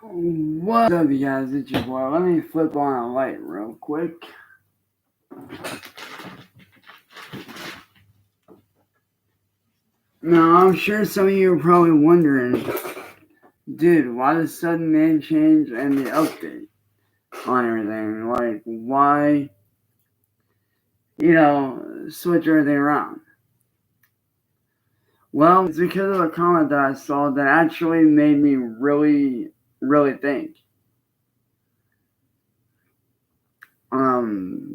What's up, you guys? It's your boy. Let me flip on a light real quick. Now, I'm sure some of you are probably wondering, dude, why the sudden name change and the update on everything? Like, why, switch everything around? Well, it's because of a comment that I saw that actually made me really, really think.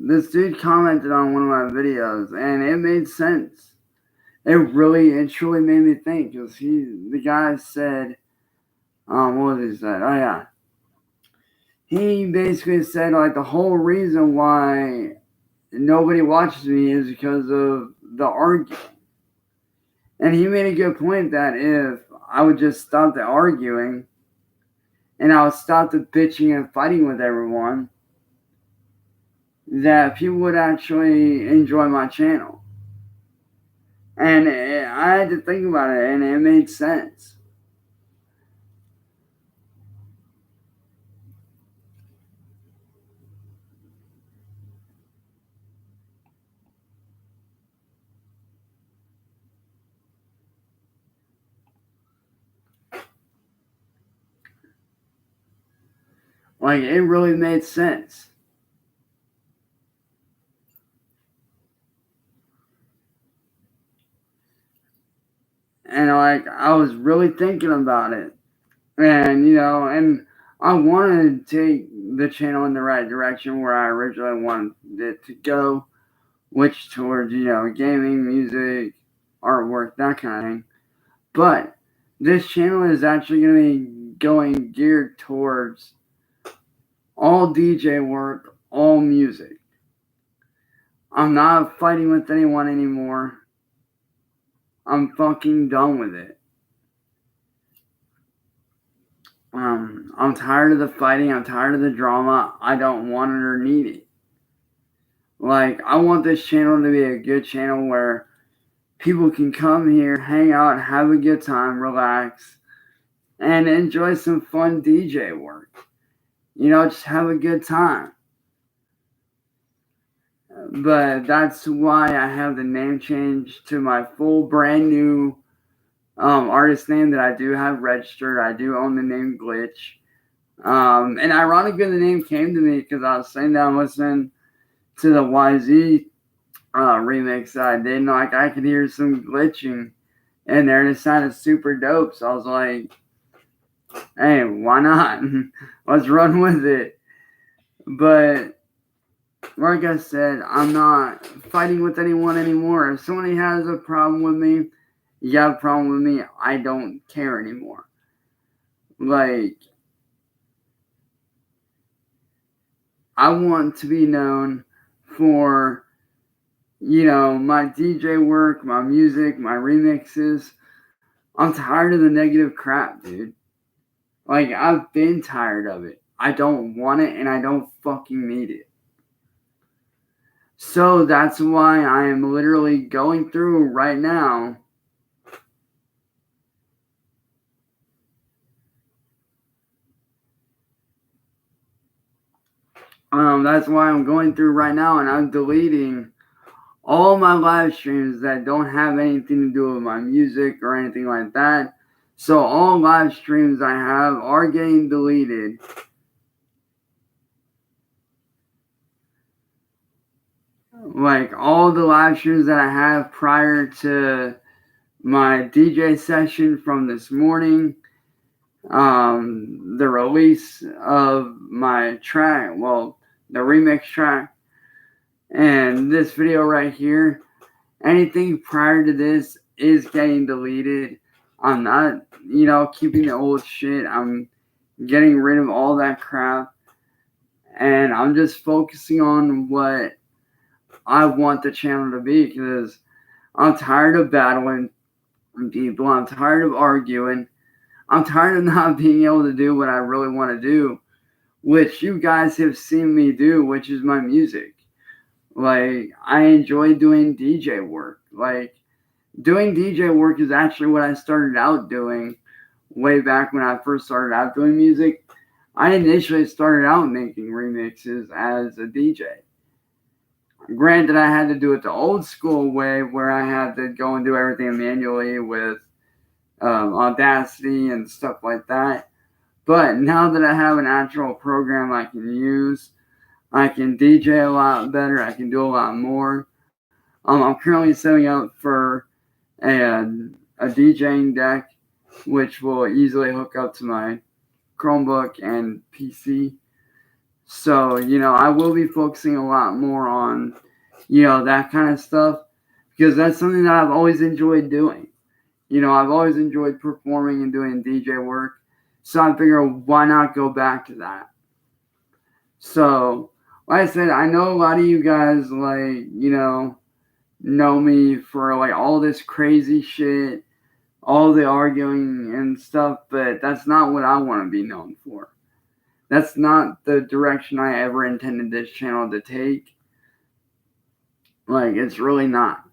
This dude commented on one of my videos, and it made sense. It truly made me think, because the guy said, what was he said? Oh yeah, he basically said like the whole reason why nobody watches me is because of the arguing, and he made a good point that if I would just stop the arguing, and I would stop the bitching and fighting with everyone, that people would actually enjoy my channel. And I had to think about it, and it made sense. Like, it really made sense. And like, I was really thinking about it. And, and I wanted to take the channel in the right direction where I originally wanted it to go, which towards, gaming, music, artwork, that kind of thing. But this channel is actually going to be going geared towards all DJ work, all music. I'm not fighting with anyone anymore. I'm fucking done with it. I'm tired of the fighting. I'm tired of the drama. I don't want it or need it. Like, I want this channel to be a good channel where people can come here, hang out, have a good time, relax, and enjoy some fun DJ work. Just have a good time. But that's why I have the name changed to my full brand new artist name that I do have registered. I do own the name Glitch. And ironically, the name came to me because I was sitting down listening to the YZ remix that I did, and like I could hear some glitching in there, and it sounded super dope. So I was like, "Hey, why not? Let's run with it." But like I said, I'm not fighting with anyone anymore. If somebody has a problem with me, you have a problem with me, I don't care anymore. Like, I want to be known for, my DJ work, my music, my remixes. I'm tired of the negative crap, dude. Like, I've been tired of it. I don't want it, and I don't fucking need it. So that's why I am literally going through right now that's why I'm going through right now, and I'm deleting all my live streams that don't have anything to do with my music or anything like that. So all live streams I have are getting deleted. Like, all the live streams that I have prior to my DJ session from this morning, the release of my track, well, the remix track, and this video right here, anything prior to this is getting deleted. I'm not, keeping the old shit. I'm getting rid of all that crap, and I'm just focusing on what I want the channel to be, because I'm tired of battling people. I'm tired of arguing. I'm tired of not being able to do what I really want to do, which you guys have seen me do, which is my music. Like, I enjoy doing DJ work. Like, doing DJ work is actually what I started out doing way back when I first started out doing music, I initially started out making remixes as a DJ. Granted, I had to do it the old school way where I had to go and do everything manually with Audacity and stuff like that. But now that I have an actual program I can use, I can DJ a lot better. I can do a lot more. I'm currently setting up for a DJing deck, which will easily hook up to my Chromebook and PC. So, I will be focusing a lot more on, that kind of stuff because that's something that I've always enjoyed doing. I've always enjoyed performing and doing DJ work. So I figured, why not go back to that? So, like I said, I know a lot of you guys, know me for, all this crazy shit, all the arguing and stuff, but that's not what I want to be known for. That's not the direction I ever intended this channel to take. It's really not.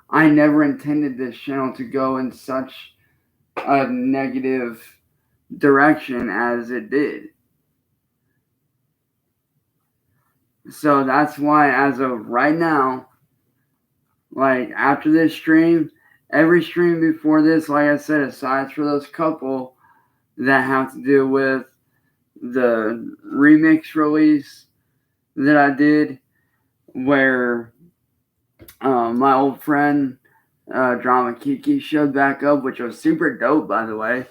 I never intended this channel to go in such a negative direction as it did. So that's why, as of right now, after this stream, every stream before this, like I said, aside for those couple that have to do with the remix release that I did, where my old friend Drama Kiki showed back up, which was super dope, by the way.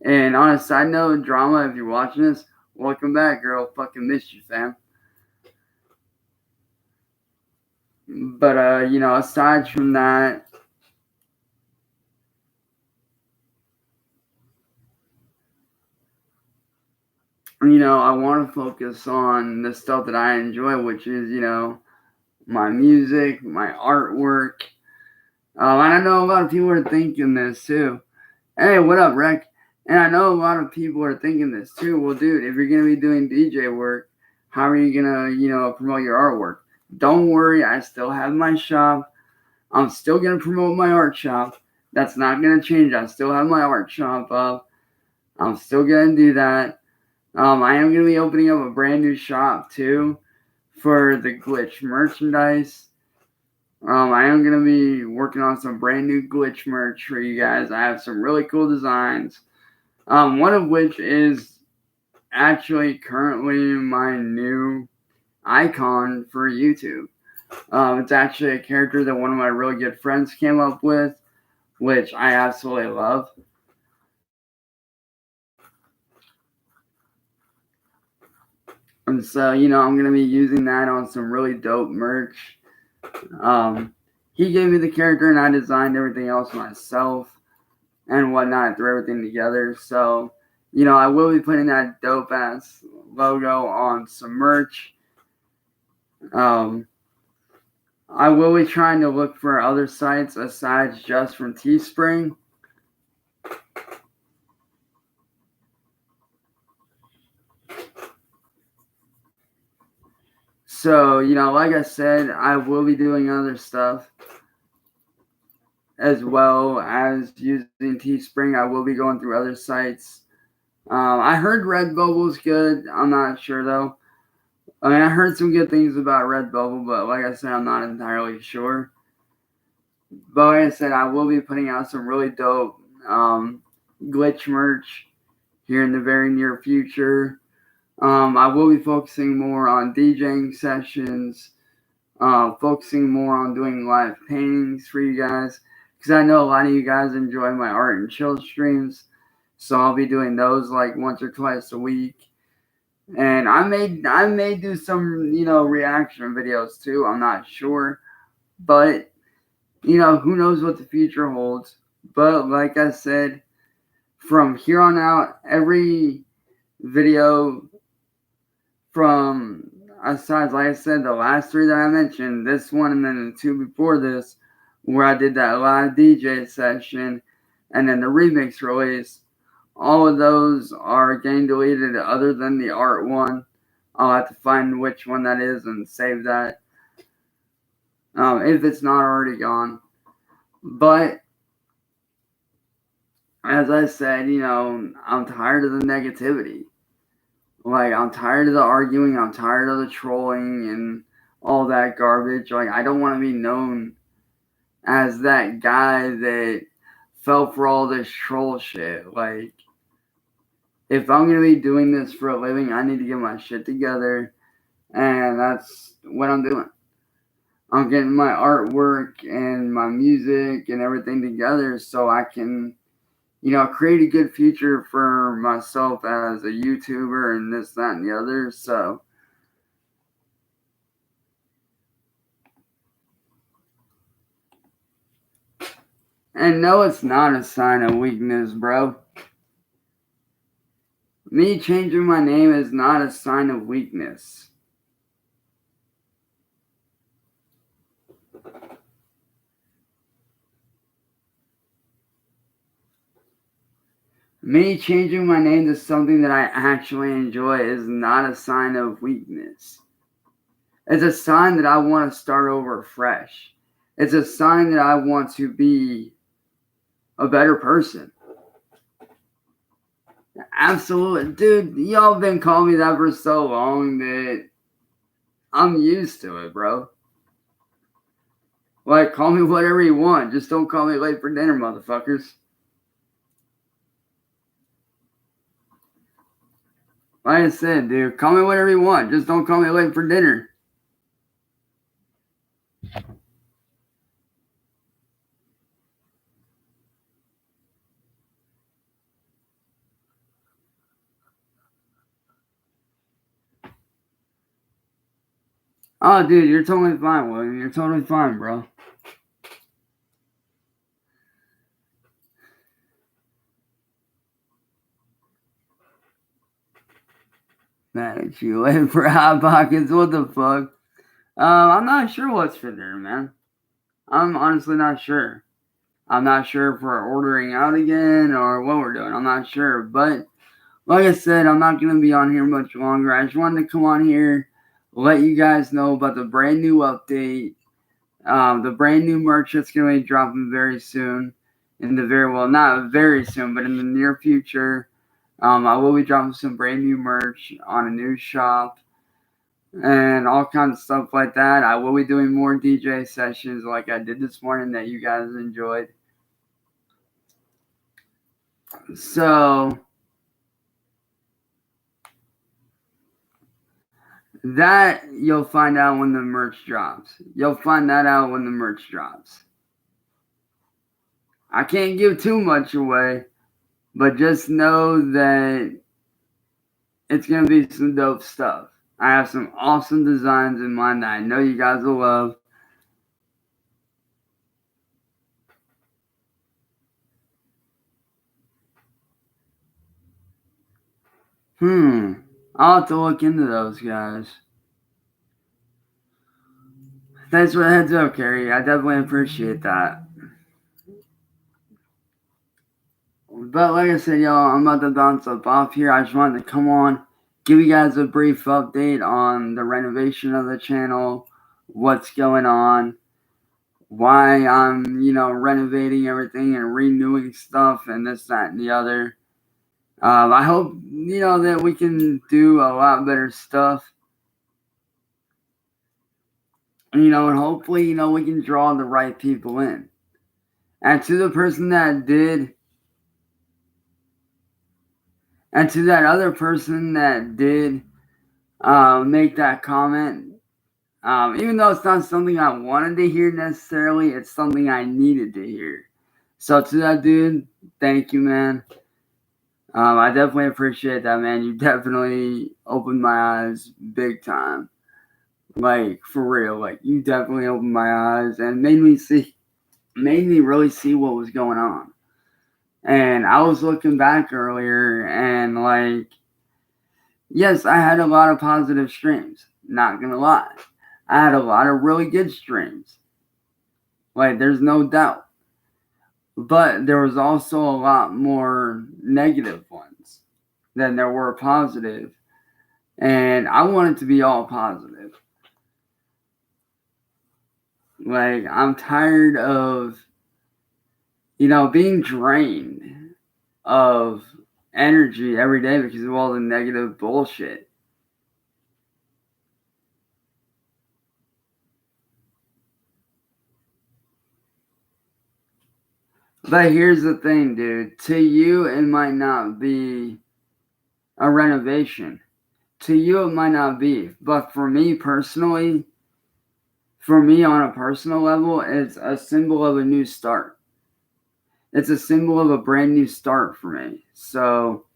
And on a side note, Drama, if you're watching this, welcome back, girl. Fucking missed you, fam. But aside from that, I want to focus on the stuff that I enjoy, which is, my music, my artwork. And I know a lot of people are thinking this too. Hey, what up, Rec? And I know a lot of people are thinking this too. Well, dude, if you're going to be doing DJ work, how are you going to, promote your artwork? Don't worry, I still have my shop. I'm still going to promote my art shop. That's not going to change. I still have my art shop up. I'm still going to do that. I am going to be opening up a brand new shop too for the Glitch merchandise. I am going to be working on some brand new Glitch merch for you guys. I have some really cool designs. One of which is actually currently my new icon for YouTube. It's actually a character that one of my really good friends came up with, which I absolutely love. And so, I'm going to be using that on some really dope merch. He gave me the character and I designed everything else myself and whatnot, threw everything together. So, I will be putting that dope ass logo on some merch. I will be trying to look for other sites aside just from Teespring. So, like I said, I will be doing other stuff as well as using Teespring. I will be going through other sites. I heard Redbubble's good. I'm not sure though. I mean, I heard some good things about Redbubble, but like I said, I'm not entirely sure. But like I said, I will be putting out some really dope glitch merch here in the very near future. I will be focusing more on DJing sessions, focusing more on doing live paintings for you guys, because I know a lot of you guys enjoy my art and chill streams, so I'll be doing those like once or twice a week. And I may do some, reaction videos too. I'm not sure, but who knows what the future holds. But like I said, from here on out, every video from, aside, like I said, the last three that I mentioned, this one and then the two before this, where I did that live DJ session, and then the remix release, all of those are getting deleted other than the art one. I'll have to find which one that is and save that, if it's not already gone. But as I said, I'm tired of the negativity. Like, I'm tired of the arguing. I'm tired of the trolling and all that garbage. Like, I don't want to be known as that guy that fell for all this troll shit. Like, if I'm going to be doing this for a living, I need to get my shit together. And that's what I'm doing. I'm getting my artwork and my music and everything together so I can, create a good future for myself as a YouTuber and this, that, and the other. So, and no, it's not a sign of weakness, bro. Me changing my name is not a sign of weakness. Me changing my name to something that I actually enjoy is not a sign of weakness. It's a sign that I want to start over fresh. It's a sign that I want to be a better person. Absolutely. Dude, y'all been calling me that for so long that I'm used to it, bro. Like, call me whatever you want. Just don't call me late for dinner, motherfuckers. Like I said, dude, call me whatever you want. Just don't call me late for dinner. Oh, dude, you're totally fine, William. You're totally fine, bro. Mad at you, waiting for Hot Pockets. What the fuck? I'm not sure what's for dinner, man. I'm honestly not sure. I'm not sure if we're ordering out again or what we're doing. I'm not sure. But like I said, I'm not going to be on here much longer. I just wanted to come on here, let you guys know about the brand new update, the brand new merch that's going to be dropping very soon. Not very soon, but in the near future. I will be dropping some brand new merch on a new shop and all kinds of stuff like that. I will be doing more DJ sessions like I did this morning that you guys enjoyed. So that you'll find out when the merch drops. You'll find that out when the merch drops. I can't give too much away, but just know that it's going to be some dope stuff. I have some awesome designs in mind that I know you guys will love. I'll have to look into those guys. Thanks for the heads up, Carrie. I definitely appreciate that. But like I said, y'all, I'm about to bounce up off here. I just wanted to come on, give you guys a brief update on the renovation of the channel, what's going on, why I'm, renovating everything and renewing stuff and this, that, and the other. I hope, that we can do a lot better stuff. And hopefully, we can draw the right people in. And to the person that did, and to that other person that did make that comment, even though it's not something I wanted to hear necessarily, it's something I needed to hear. So to that dude, thank you, man. I definitely appreciate that, man. You definitely opened my eyes big time. Like, for real. Like, you definitely opened my eyes and made me really see what was going on. And I was looking back earlier and, like, yes, I had a lot of positive streams. Not gonna lie. I had a lot of really good streams. Like, there's no doubt. But there was also a lot more negative ones than there were positive. And I want it to be all positive. Like, I'm tired of, being drained. of energy every day because of all the negative bullshit. But here's the thing, dude. To you, it might not be a renovation. To you, it might not be. But for me personally, for me on a personal level, it's a symbol of a new start. It's a symbol of a brand new start for me. So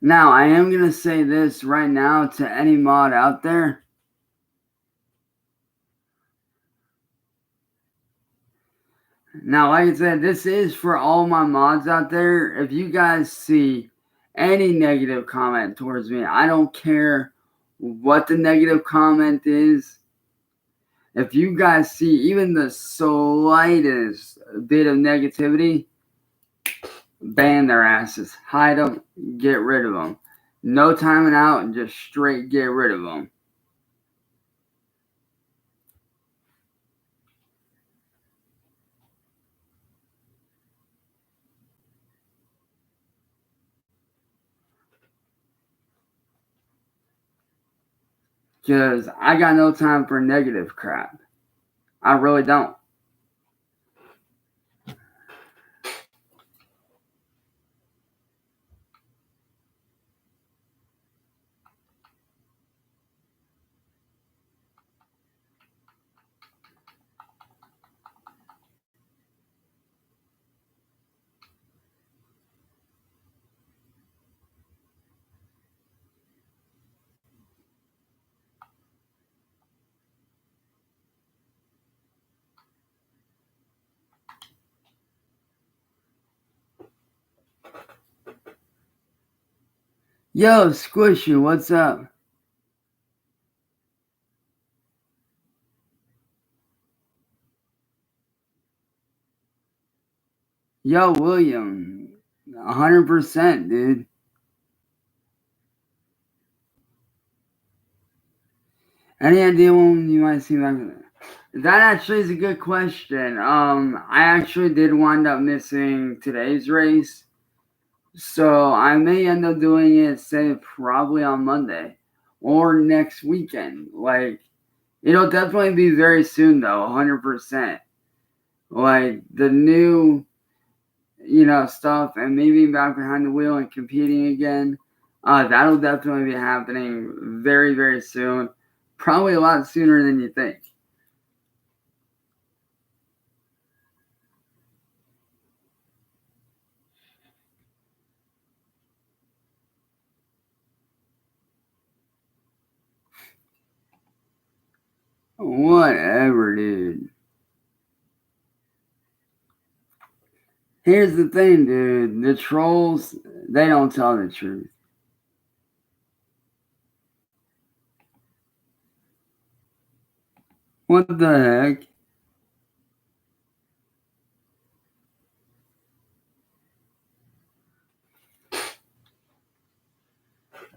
now I am going to say this right now to any mod out there. Now, like I said, this is for all my mods out there. If you guys see any negative comment towards me, I don't care what the negative comment is. If you guys see even the slightest bit of negativity, ban their asses. Hide them. Get rid of them. No timing out and just straight get rid of them. Because I got no time for negative crap. I really don't. Yo, Squishy, what's up? Yo, William, 100%, dude. Any idea when you might see back? That actually is a good question. I actually did wind up missing today's race, so I may end up doing it, say, probably on Monday or next weekend. Like, it'll definitely be very soon, though, 100%. Like, the new, stuff and me being back behind the wheel and competing again, that'll definitely be happening very, very soon. Probably a lot sooner than you think. Whatever, dude. Here's the thing, dude. The trolls, they don't tell the truth. What the heck?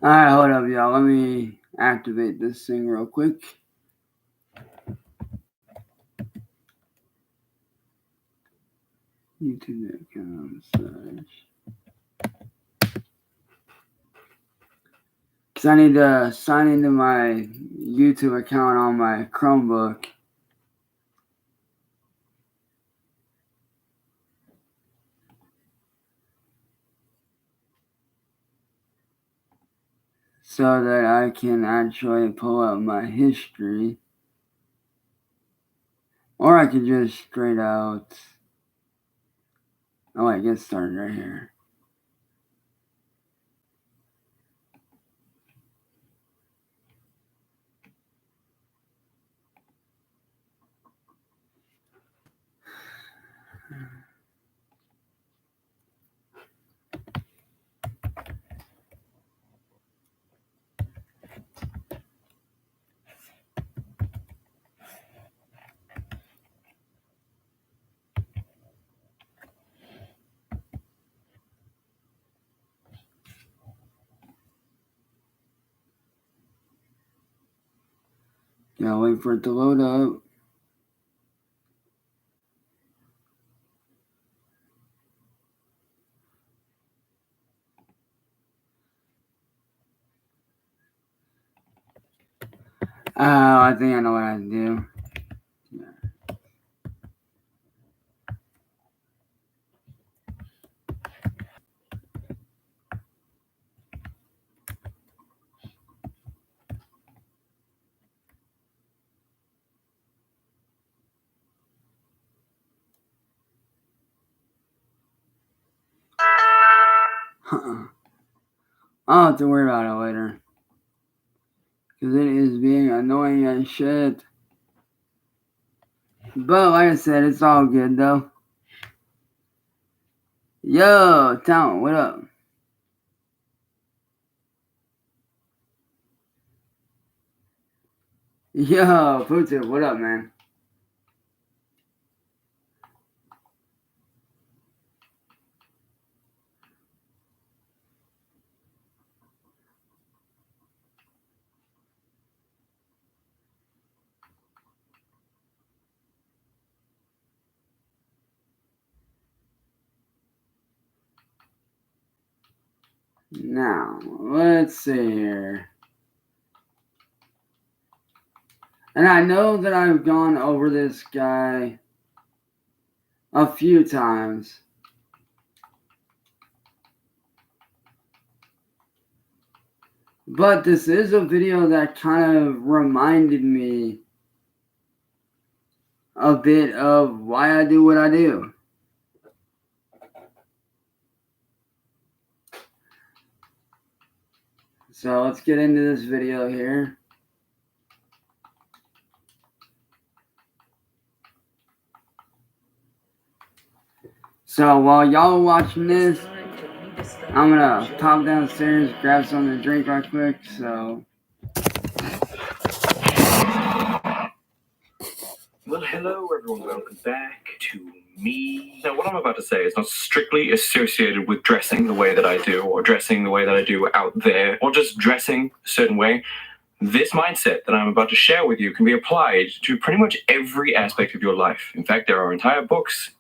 Alright, hold up, y'all. Let me activate this thing real quick. YouTube.com/. Because I need to sign into my YouTube account on my Chromebook. So that I can actually pull up my history. Or I could just straight out. Oh, wait, get started right here. Yeah, wait for it to load up. Oh, I think I know what I do. I'll have to worry about it later. Because it is being annoying as shit. But like I said, it's all good though. Yo, Talent, what up? Yo, Putin, what up, man? Now, let's see here. And I know that I've gone over this guy a few times. But this is a video that kind of reminded me a bit of why I do what I do. So let's get into this video here. So while y'all are watching this, I'm gonna pop downstairs, grab something to drink right quick. So. Well, hello everyone, welcome back to me. Now, what I'm about to say is not strictly associated with dressing the way that I do, or dressing the way that I do out there, or just dressing a certain way. This mindset that I'm about to share with you can be applied to pretty much every aspect of your life. In fact, there are entire books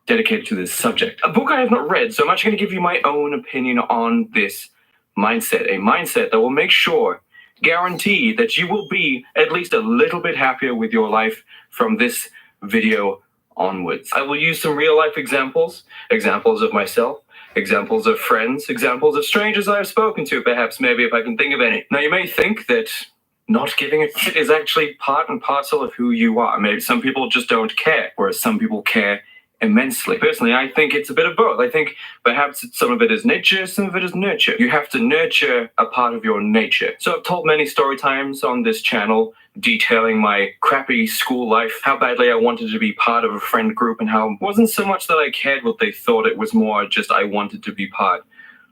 dedicated to this subject. A book I have not read, so I'm actually going to give you my own opinion on this mindset. A mindset that will make sure, guarantee, that you will be at least a little bit happier with your life from this video onwards. I will use some real life examples of myself, examples of friends, examples of strangers I have spoken to, perhaps, maybe, if I can think of any. Now, you may think that not giving a shit is actually part and parcel of who you are. Maybe some people just don't care, whereas some people care immensely. Personally, I think it's a bit of both. I think perhaps some of it is nature, some of it is nurture. You have to nurture a part of your nature. So I've told many story times on this channel detailing my crappy school life, how badly I wanted to be part of a friend group, and how it wasn't so much that I cared what they thought, it was more just I wanted to be part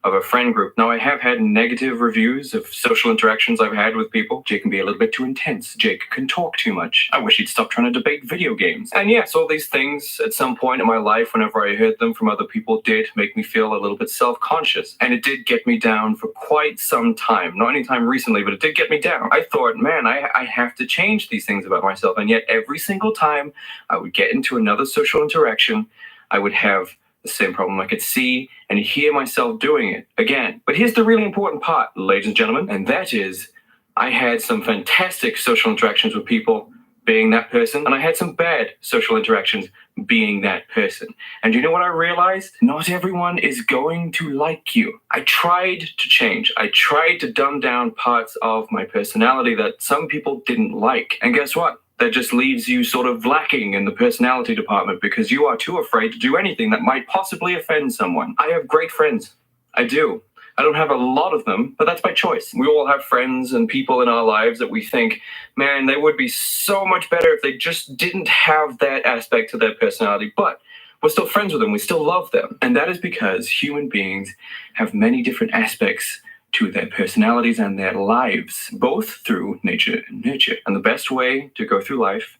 of a friend group. Now, I have had negative reviews of social interactions I've had with people. Jake can be a little bit too intense. Jake can talk too much. I wish he'd stop trying to debate video games. And yes, all these things at some point in my life, whenever I heard them from other people, did make me feel a little bit self-conscious. And it did get me down for quite some time. Not anytime recently, but it did get me down. I thought, man, I have to change these things about myself. And yet every single time I would get into another social interaction, I would have the same problem. I could see and hear myself doing it again. But here's the really important part, ladies and gentlemen, and that is I had some fantastic social interactions with people being that person, and I had some bad social interactions being that person. And you know what I realized? Not everyone is going to like you. I tried to change. I tried to dumb down parts of my personality that some people didn't like. And guess what? That just leaves you sort of lacking in the personality department because you are too afraid to do anything that might possibly offend someone. I have great friends. I do. I don't have a lot of them, but that's by choice. We all have friends and people in our lives that we think, man, they would be so much better if they just didn't have that aspect to their personality, but we're still friends with them. We still love them. And that is because human beings have many different aspects to their personalities and their lives, both through nature and nurture. And the best way to go through life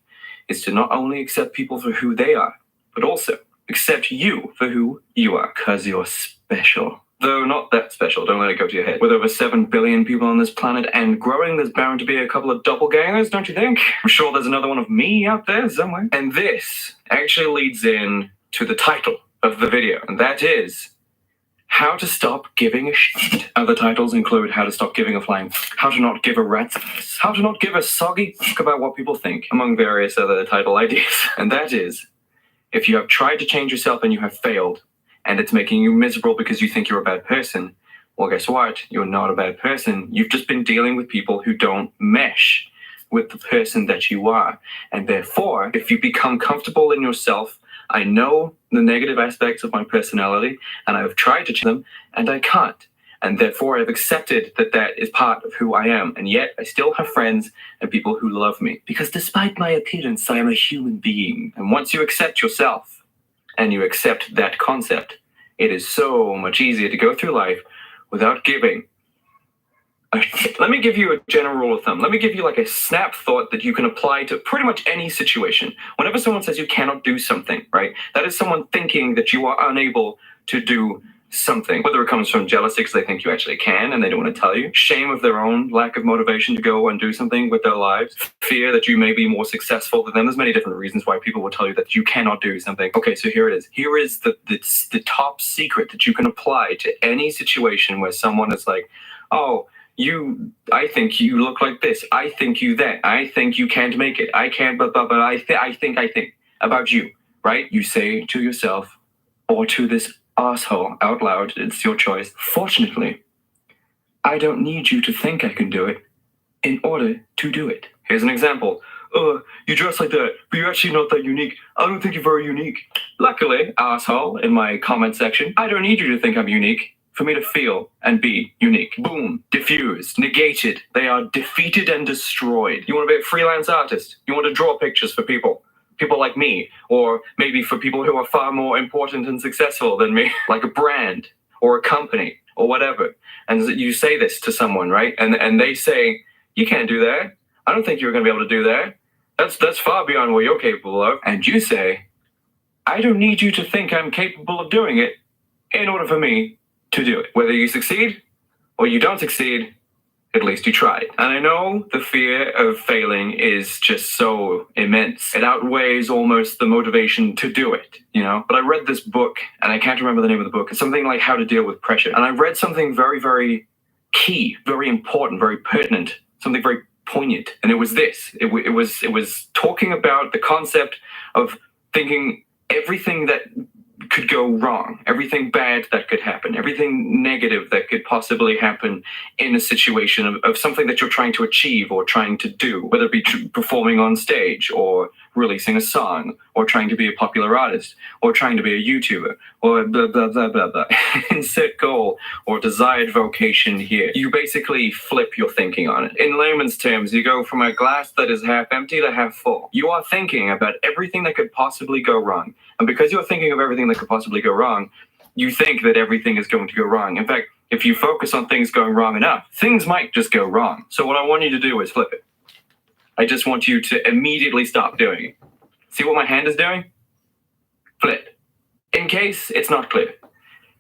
is to not only accept people for who they are, but also accept you for who you are, because you're special. Though not that special, don't let it go to your head. With over 7 billion people on this planet and growing, there's bound to be a couple of doppelgangers, don't you think? I'm sure there's another one of me out there somewhere. And this actually leads in to the title of the video, and that is How to Stop Giving a Shit. Other titles include How to Stop Giving a Flying F***, How to Not Give a Rat's Ass, How to Not Give a Soggy F*** about what people think, among various other title ideas. And that is, if you have tried to change yourself and you have failed, and it's making you miserable because you think you're a bad person, well, guess what? You're not a bad person. You've just been dealing with people who don't mesh with the person that you are. And therefore, if you become comfortable in yourself, I know the negative aspects of my personality, and I've tried to change them, and I can't. And therefore, I've accepted that that is part of who I am. And yet, I still have friends and people who love me. Because despite my appearance, I am a human being. And once you accept yourself, and you accept that concept, it is so much easier to go through life without giving a shit. Let me give you a general rule of thumb. Let me give you like a snap thought that you can apply to pretty much any situation. Whenever someone says you cannot do something, right, that is someone thinking that you are unable to do something, whether it comes from jealousy because they think you actually can and they don't want to tell you, shame of their own lack of motivation to go and do something with their lives, fear that you may be more successful than them. There's many different reasons why people will tell you that you cannot do something. Okay, so here it is. Here is the top secret that you can apply to any situation where someone is like, oh, I think you look like this. I think you that. I think you can't make it. I can't, but I think about you, right? You say to yourself or to this asshole out loud, it's your choice. Fortunately, I don't need you to think I can do it in order to do it. Here's an example. You dress like that, but you're actually not that unique. I don't think you're very unique. Luckily, asshole, in my comment section, I don't need you to think I'm unique for me to feel and be unique. Boom, diffused, negated. They are defeated and destroyed. You want to be a freelance artist? You want to draw pictures for people like me, or maybe for people who are far more important and successful than me, like a brand or a company or whatever. And you say this to someone, right? And they say, you can't do that. I don't think you're going to be able to do that. That's far beyond what you're capable of. And you say, I don't need you to think I'm capable of doing it in order for me to do it. Whether you succeed or you don't succeed, at least you tried. And I know the fear of failing is just so immense. It outweighs almost the motivation to do it, you know? But I read this book, and I can't remember the name of the book. It's something like How to Deal with Pressure. And I read something very, very key, very important, very pertinent, something very poignant. And it was this. It was talking about the concept of thinking everything that could go wrong, everything bad that could happen, everything negative that could possibly happen in a situation of something that you're trying to achieve or trying to do, whether it be performing on stage or releasing a song or trying to be a popular artist or trying to be a YouTuber or blah, blah, blah, blah, blah. Insert goal or desired vocation here. You basically flip your thinking on it. In layman's terms, you go from a glass that is half empty to half full. You are thinking about everything that could possibly go wrong. And because you're thinking of everything that could possibly go wrong, you think that everything is going to go wrong. In fact, if you focus on things going wrong enough, things might just go wrong. So what I want you to do is flip it. I just want you to immediately stop doing it. See what my hand is doing? Flip. In case it's not clear,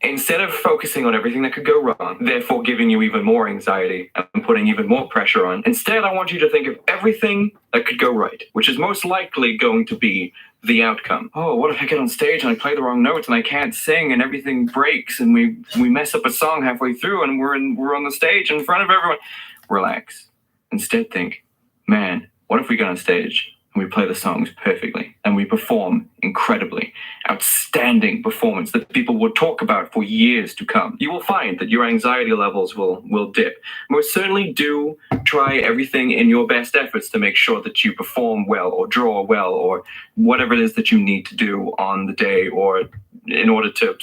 instead of focusing on everything that could go wrong, therefore giving you even more anxiety and putting even more pressure on, instead I want you to think of everything that could go right, which is most likely going to be the outcome. Oh, what if I get on stage and I play the wrong notes and I can't sing and everything breaks and we mess up a song halfway through and we're on the stage in front of everyone? Relax. Instead think, man, what if we get on stage and we play the songs perfectly and we perform incredibly, outstanding performance that people will talk about for years to come? You will find that your anxiety levels will dip. Most certainly do try everything in your best efforts to make sure that you perform well or draw well or whatever it is that you need to do on the day or in order to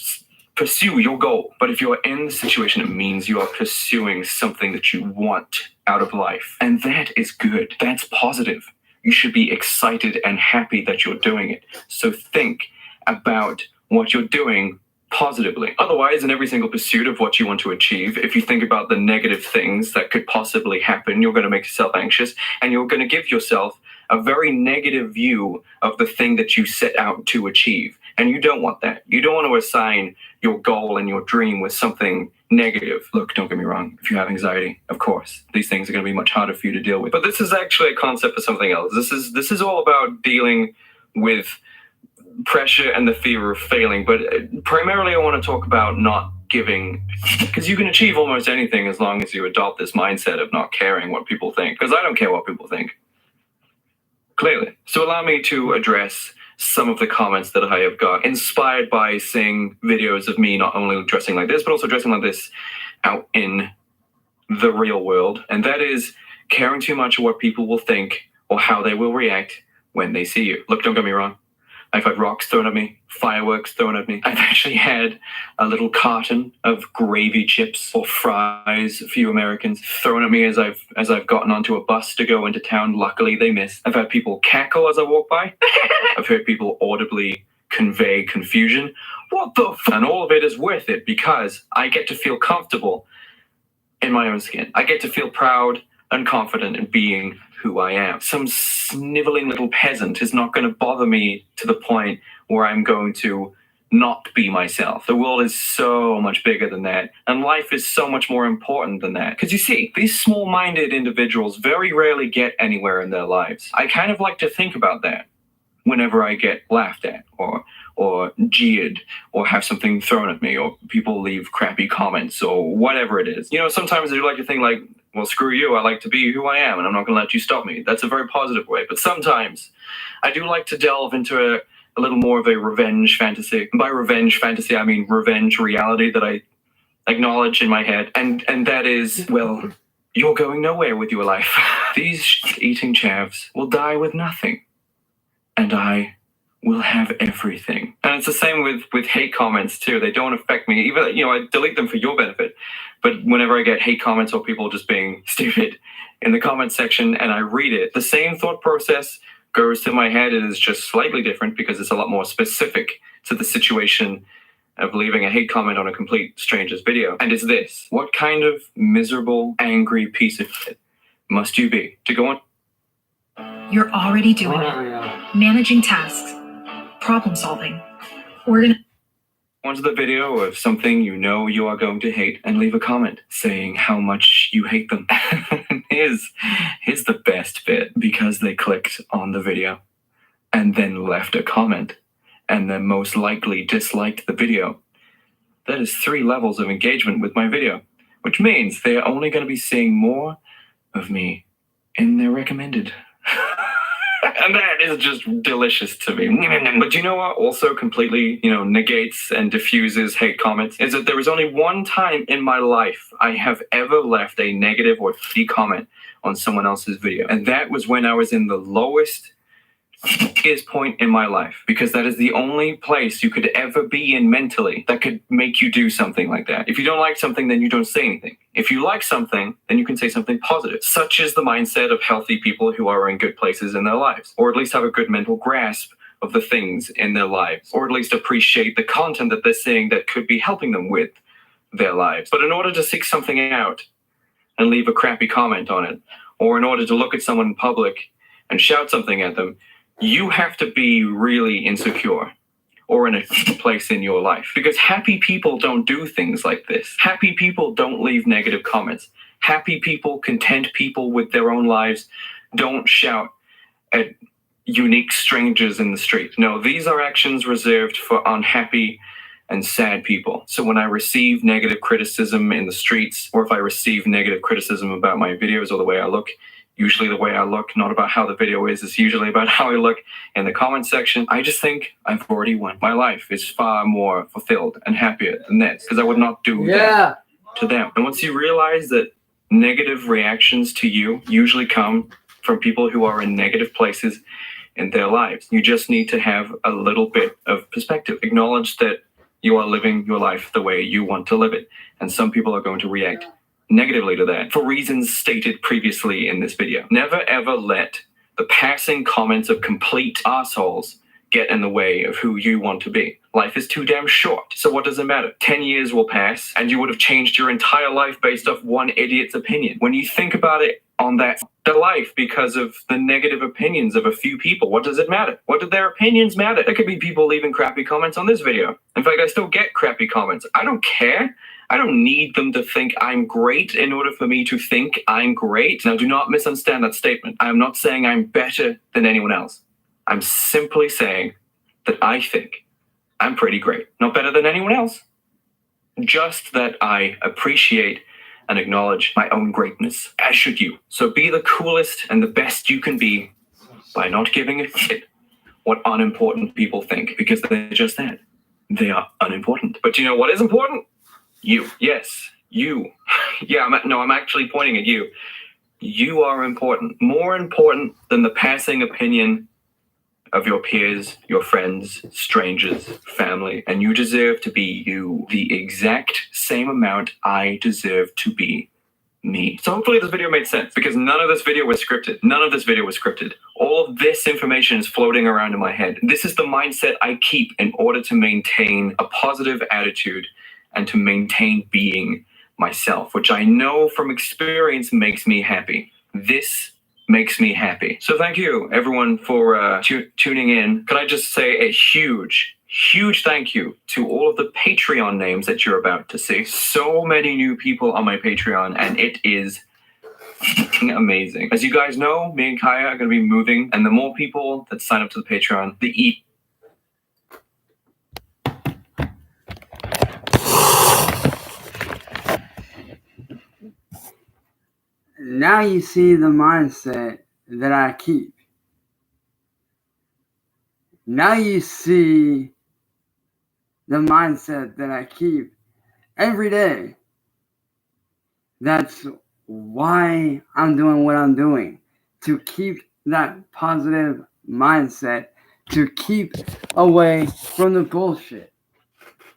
pursue your goal. But if you're in the situation, it means you are pursuing something that you want out of life. And that is good. That's positive. You should be excited and happy that you're doing it. So think about what you're doing positively. Otherwise, in every single pursuit of what you want to achieve, if you think about the negative things that could possibly happen, you're going to make yourself anxious and you're going to give yourself a very negative view of the thing that you set out to achieve. And you don't want that. You don't want to assign your goal and your dream with something negative. Look, don't get me wrong. If you have anxiety, of course, these things are going to be much harder for you to deal with. But this is actually a concept for something else. This is all about dealing with pressure and the fear of failing. But primarily I want to talk about not giving, because you can achieve almost anything as long as you adopt this mindset of not caring what people think. Because I don't care what people think. Clearly. So allow me to address some of the comments that I have got, inspired by seeing videos of me not only dressing like this, but also dressing like this out in the real world. And that is caring too much of what people will think or how they will react when they see you. Look, don't get me wrong. I've had rocks thrown at me, fireworks thrown at me. I've actually had a little carton of gravy chips or fries for you Americans thrown at me as I've gotten onto a bus to go into town. Luckily, they missed. I've had people cackle as I walk by. I've heard people audibly convey confusion. What the f? And all of it is worth it because I get to feel comfortable in my own skin. I get to feel proud and confident in being who I am. Some sniveling little peasant is not going to bother me to the point where I'm going to not be myself. The world is so much bigger than that, and life is so much more important than that. Because you see, these small-minded individuals very rarely get anywhere in their lives. I kind of like to think about that whenever I get laughed at or jeered or have something thrown at me or people leave crappy comments or whatever it is. You know, sometimes I do like to think like, well, screw you, I like to be who I am and I'm not going to let you stop me. That's a very positive way. But sometimes I do like to delve into a little more of a revenge fantasy. And by revenge fantasy, I mean revenge reality that I acknowledge in my head. And that is, well, you're going nowhere with your life. These eating chavs will die with nothing. And I will have everything. And it's the same with hate comments too. They don't affect me. Even, you know, I delete them for your benefit. But whenever I get hate comments or people just being stupid in the comment section and I read it, the same thought process goes to my head. It is just slightly different because it's a lot more specific to the situation of leaving a hate comment on a complete stranger's video. And it's this: what kind of miserable, angry piece of shit must you be to go on? You're already doing it. Managing tasks, problem solving, onto the video of something you know you are going to hate and leave a comment saying how much you hate them. Here's the best bit, because they clicked on the video and then left a comment and then most likely disliked the video. That is 3 levels of engagement with my video, which means they're only going to be seeing more of me in their recommended. And that is just delicious to me. But you know what also completely, negates and diffuses hate comments? Is that there is only one time in my life I have ever left a negative or comment on someone else's video. And that was when I was in the lowest point in my life, because that is the only place you could ever be in mentally that could make you do something like that. If you don't like something, then you don't say anything. If you like something, then you can say something positive. Such is the mindset of healthy people who are in good places in their lives, or at least have a good mental grasp of the things in their lives, or at least appreciate the content that they're seeing that could be helping them with their lives. But in order to seek something out and leave a crappy comment on it, or in order to look at someone in public and shout something at them, you have to be really insecure or in a place in your life, because happy people don't do things like this. Happy people don't leave negative comments. Happy people, content people with their own lives don't shout at unique strangers in the street. No, these are actions reserved for unhappy and sad people. So when I receive negative criticism in the streets, or if I receive negative criticism about my videos or the way I look, usually the way I look, not about how the video is, it's usually about how I look in the comment section, I just think I've already won. My life is far more fulfilled and happier than this, because I would not do that to them. And once you realize that negative reactions to you usually come from people who are in negative places in their lives, you just need to have a little bit of perspective. Acknowledge that you are living your life the way you want to live it. And some people are going to react negatively to that for reasons stated previously in this video. Never ever let the passing comments of complete assholes get in the way of who you want to be. Life is too damn short. So what does it matter? 10 years will pass and you would have changed your entire life based off one idiot's opinion. When you think about it on their life because of the negative opinions of a few people. What does it matter? What do their opinions matter? There could be people leaving crappy comments on this video. In fact, I still get crappy comments. I don't care. I don't need them to think I'm great in order for me to think I'm great. Now, do not misunderstand that statement. I am not saying I'm better than anyone else. I'm simply saying that I think I'm pretty great. Not better than anyone else. Just that I appreciate and acknowledge my own greatness, as should you. So be the coolest and the best you can be by not giving a shit what unimportant people think, because they're just that. They are unimportant. But you know what is important? You. Yes, you. Yeah, I'm actually pointing at you. You are important. More important than the passing opinion of your peers, your friends, strangers, family, and you deserve to be you, the exact same amount I deserve to be me. So hopefully this video made sense, because none of this video was scripted. None of this video was scripted. All of this information is floating around in my head. This is the mindset I keep in order to maintain a positive attitude and to maintain being myself, which I know from experience makes me happy. This makes me happy. So thank you, everyone, for tuning in. Could I just say a huge thank you to all of the Patreon names that you're about to see. So many new people on my Patreon, and it is amazing. As you guys know, me and Kaya are going to be moving, and the more people that sign up to the Patreon, the Now you see the mindset that I keep. Now you see the mindset that I keep every day. That's why I'm doing what I'm doing. To keep that positive mindset. To keep away from the bullshit.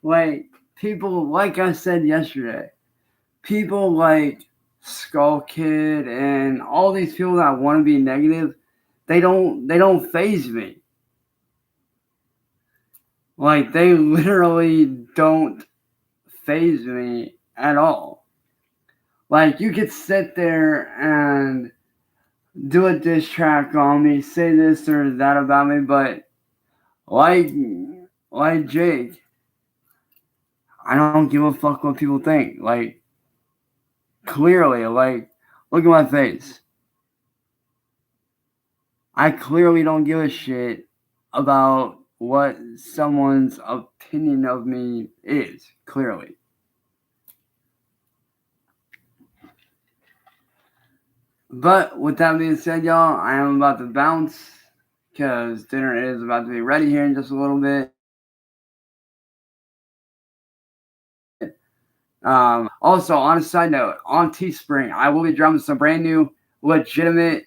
Like people, like I said yesterday, people like Skull Kid and all these people that want to be negative, they don't faze me. Like they literally don't faze me at all. Like you could sit there and do a diss track on me, say this or that about me, but like Jake, I don't give a fuck what people think. Like clearly, like look at my face. I clearly don't give a shit about what someone's opinion of me is, clearly. But with that being said, y'all, I am about to bounce because dinner is about to be ready here in just a little bit. Also, on a side note, on Teespring, I will be dropping some brand new, legitimate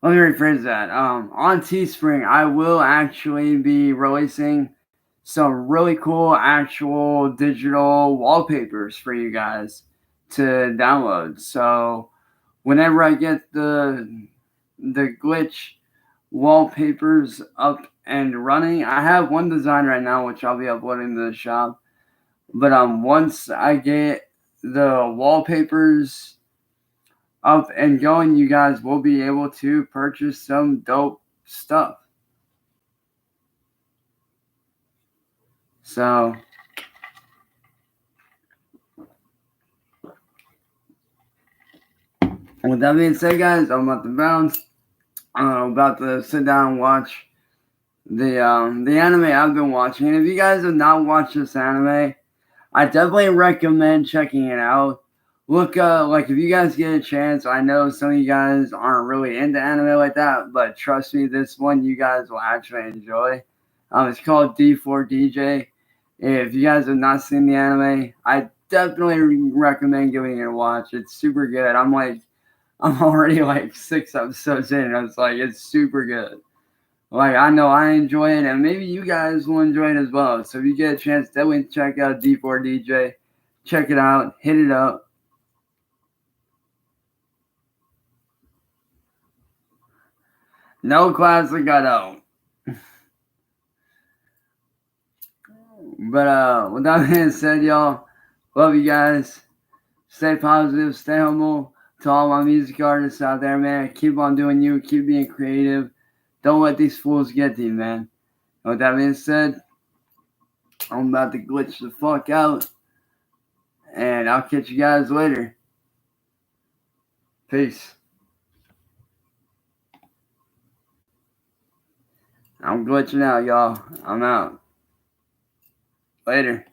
let me rephrase that. On Teespring, I will actually be releasing some really cool actual digital wallpapers for you guys to download. So whenever I get the glitch wallpapers up and running, I have one design right now which I'll be uploading to the shop. But once I get the wallpapers up and going, you guys will be able to purchase some dope stuff. So with that being said, guys, I'm about to bounce. I'm about to sit down and watch the anime I've been watching. And if you guys have not watched this anime, I definitely recommend checking it out. Look, like if you guys get a chance, I know some of you guys aren't really into anime like that, but trust me, this one you guys will actually enjoy. It's called D4DJ. If you guys have not seen the anime, I definitely recommend giving it a watch. It's super good. I'm already like 6 episodes in. It's super good. Like, I know I enjoy it, and maybe you guys will enjoy it as well. So if you get a chance, definitely check out D4DJ. Check it out. Hit it up. No classic, I don't. But with that being said, y'all, Love you guys. Stay positive, stay humble. To all my music artists out there, man, keep on doing you, keep being creative. Don't let these fools get to you, man. And with that being said, I'm about to glitch the fuck out. And I'll catch you guys later. Peace. I'm glitching out, y'all. I'm out. Later.